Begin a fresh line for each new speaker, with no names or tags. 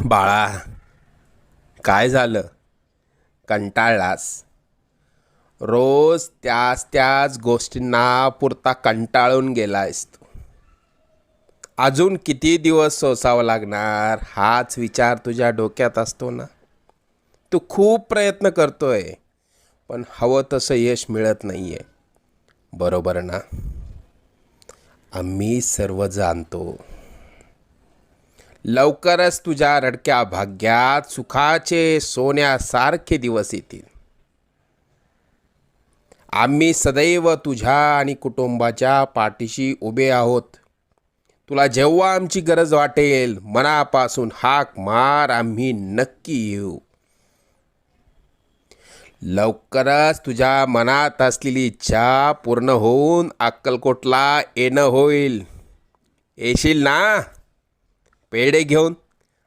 बाळा, काय झालं? कंटाळलास? रोज त्याच त्याच गोष्टींना पुरता कंटाळून गेलायस तू. अजून किती दिवस सोसावं लागणार हाच विचार तुझ्या डोक्यात असतो ना. तू खूप प्रयत्न करतोय, पण हवं तसं यश मिळत नाहीये, बरोबर ना? आम्ही सर्व जाणतो. लवकरच तुझ्या रडक्या भाग्यात सुखाचे सोन्यासारखे दिवस येतील. आम्ही सदैव तुझ्या आणि कुटुंबाच्या पाठीशी उभे आहोत. तुला जेव्हा आमची गरज वाटेल मनापासून हाक मार, आम्ही नक्की येऊ. लवकरच तुझ्या मनात असलेली इच्छा पूर्ण होऊन अक्कलकोटला येणं होईल. येशील ना पेढे घेऊन?